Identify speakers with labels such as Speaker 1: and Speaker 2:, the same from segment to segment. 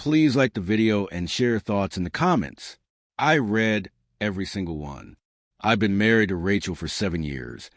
Speaker 1: Please like the video and share your thoughts in the comments. I read every single one. I've been married to Rachel for 7 years,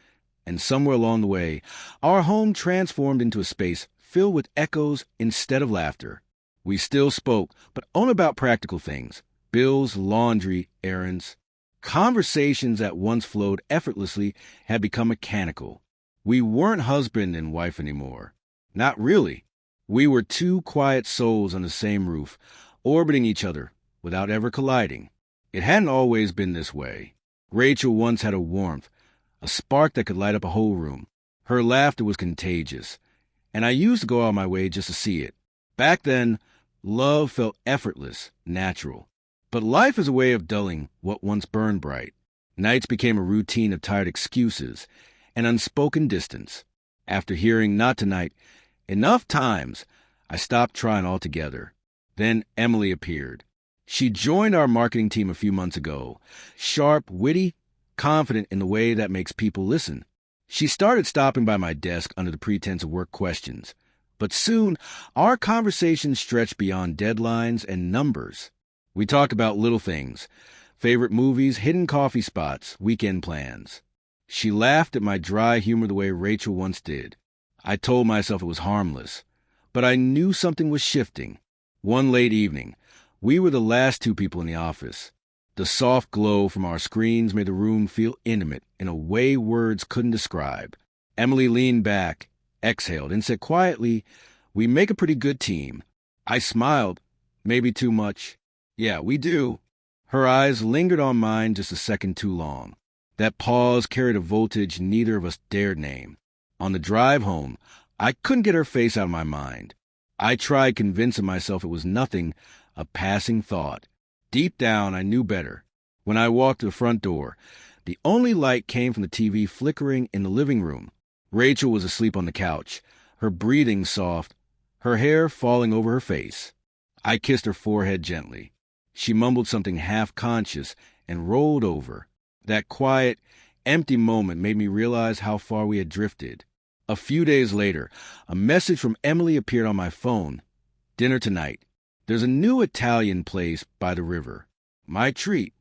Speaker 1: and somewhere along the way, our home transformed into a space filled with echoes instead of laughter. We still spoke, but only about practical things: bills, laundry, errands. Conversations that once flowed effortlessly had become mechanical. We weren't husband and wife anymore. Not really. We were two quiet souls on the same roof, orbiting each other without ever colliding. It hadn't always been this way. Rachel once had a warmth, a spark that could light up a whole room. Her laughter was contagious, and I used to go out of my way just to see it. Back then, love felt effortless, natural. But life is a way of dulling what once burned bright. Nights became a routine of tired excuses and unspoken distance. After hearing "not tonight" enough times, I stopped trying altogether. Then Emily appeared. She joined our marketing team a few months ago. Sharp, witty, confident in the way that makes people listen. She started stopping by my desk under the pretense of work questions. But soon, our conversations stretched beyond deadlines and numbers. We talked about little things: favorite movies, hidden coffee spots, weekend plans. She laughed at my dry humor the way Rachel once did. I told myself it was harmless, but I knew something was shifting. One late evening, we were the last two people in the office. The soft glow from our screens made the room feel intimate in a way words couldn't describe. Emily leaned back, exhaled, and said quietly, "We make a pretty good team." I smiled. Maybe too much. "Yeah, we do." Her eyes lingered on mine just a second too long. That pause carried a voltage neither of us dared name. On the drive home, I couldn't get her face out of my mind. I tried convincing myself it was nothing, a passing thought. Deep down, I knew better. When I walked to the front door, the only light came from the TV flickering in the living room. Rachel was asleep on the couch, her breathing soft, her hair falling over her face. I kissed her forehead gently. She mumbled something half-conscious and rolled over. That quiet, empty moment made me realize how far we had drifted. A few days later, a message from Emily appeared on my phone. "Dinner tonight. There's a new Italian place by the river. My treat."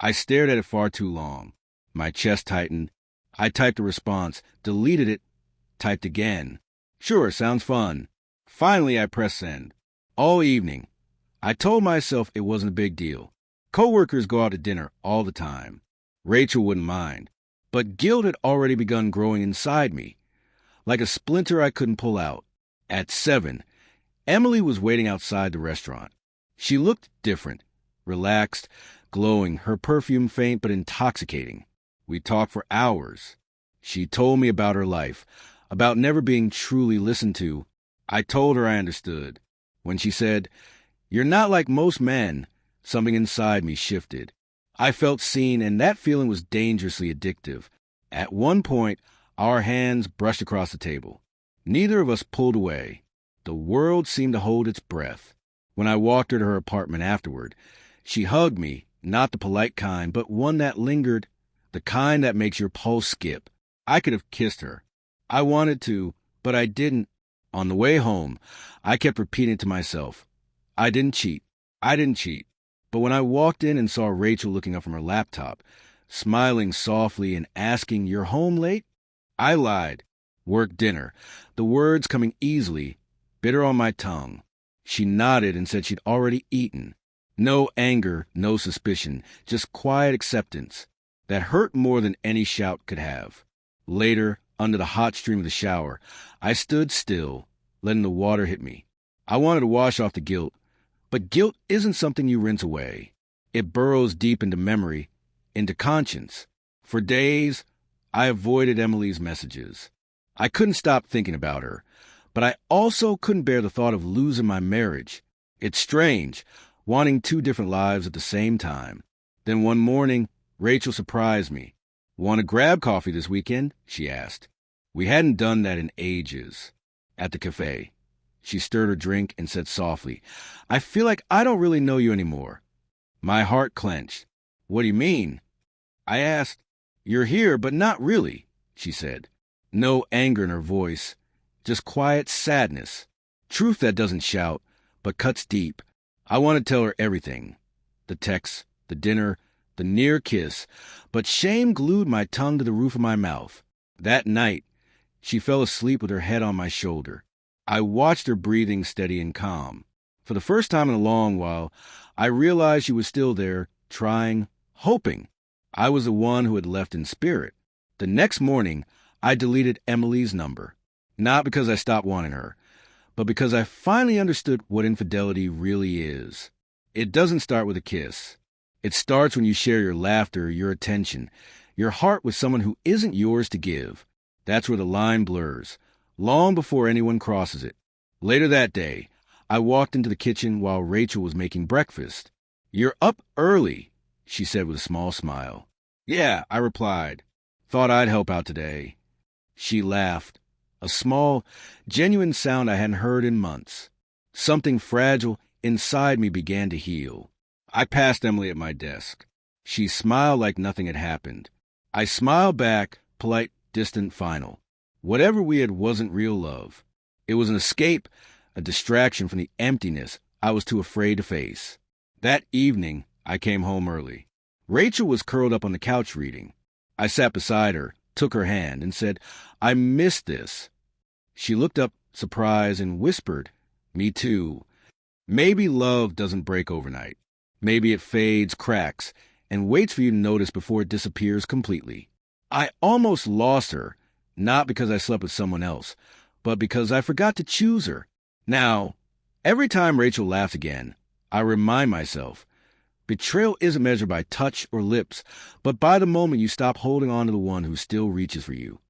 Speaker 1: I stared at it far too long. My chest tightened. I typed a response, deleted it, typed again. "Sure, sounds fun." Finally, I pressed send. All evening, I told myself it wasn't a big deal. Coworkers go out to dinner all the time. Rachel wouldn't mind. But guilt had already begun growing inside me, like a splinter I couldn't pull out. At 7, Emily was waiting outside the restaurant. She looked different, relaxed, glowing, her perfume faint but intoxicating. We talked for hours. She told me about her life, about never being truly listened to. I told her I understood. When she said, "You're not like most men," something inside me shifted. I felt seen, and that feeling was dangerously addictive. At one point, our hands brushed across the table. Neither of us pulled away. The world seemed to hold its breath. When I walked her to her apartment afterward, she hugged me, not the polite kind, but one that lingered, the kind that makes your pulse skip. I could have kissed her. I wanted to, but I didn't. On the way home, I kept repeating to myself, I didn't cheat. I didn't cheat. But when I walked in and saw Rachel looking up from her laptop, smiling softly and asking, "You're home late?" I lied. Work dinner, the words coming easily, bitter on my tongue. She nodded and said she'd already eaten. No anger, no suspicion, just quiet acceptance. That hurt more than any shout could have. Later, under the hot stream of the shower, I stood still, letting the water hit me. I wanted to wash off the guilt, but guilt isn't something you rinse away. It burrows deep into memory, into conscience. For days, I avoided Emily's messages. I couldn't stop thinking about her, but I also couldn't bear the thought of losing my marriage. It's strange, wanting two different lives at the same time. Then one morning, Rachel surprised me. "Want to grab coffee this weekend?" she asked. We hadn't done that in ages. At the cafe, she stirred her drink and said softly, "I feel like I don't really know you anymore." My heart clenched. "What do you mean?" I asked. "You're here, but not really," she said. No anger in her voice, just quiet sadness. Truth that doesn't shout, but cuts deep. I want to tell her everything. The text, the dinner, the near kiss, but shame glued my tongue to the roof of my mouth. That night, she fell asleep with her head on my shoulder. I watched her breathing steady and calm. For the first time in a long while, I realized she was still there, trying, hoping. I was the one who had left in spirit. The next morning, I deleted Emily's number. Not because I stopped wanting her, but because I finally understood what infidelity really is. It doesn't start with a kiss. It starts when you share your laughter, your attention, your heart with someone who isn't yours to give. That's where the line blurs, long before anyone crosses it. Later that day, I walked into the kitchen while Rachel was making breakfast. "You're up early," she said with a small smile. "Yeah," I replied. "Thought I'd help out today." She laughed, a small, genuine sound I hadn't heard in months. Something fragile inside me began to heal. I passed Emily at my desk. She smiled like nothing had happened. I smiled back, polite, distant, final. Whatever we had wasn't real love. It was an escape, a distraction from the emptiness I was too afraid to face. That evening, I came home early. Rachel was curled up on the couch reading. I sat beside her, took her hand, and said, "I missed this." She looked up, surprised, and whispered, "Me too." Maybe love doesn't break overnight. Maybe it fades, cracks, and waits for you to notice before it disappears completely. I almost lost her, not because I slept with someone else, but because I forgot to choose her. Now, every time Rachel laughs again, I remind myself, betrayal isn't measured by touch or lips, but by the moment you stop holding on to the one who still reaches for you.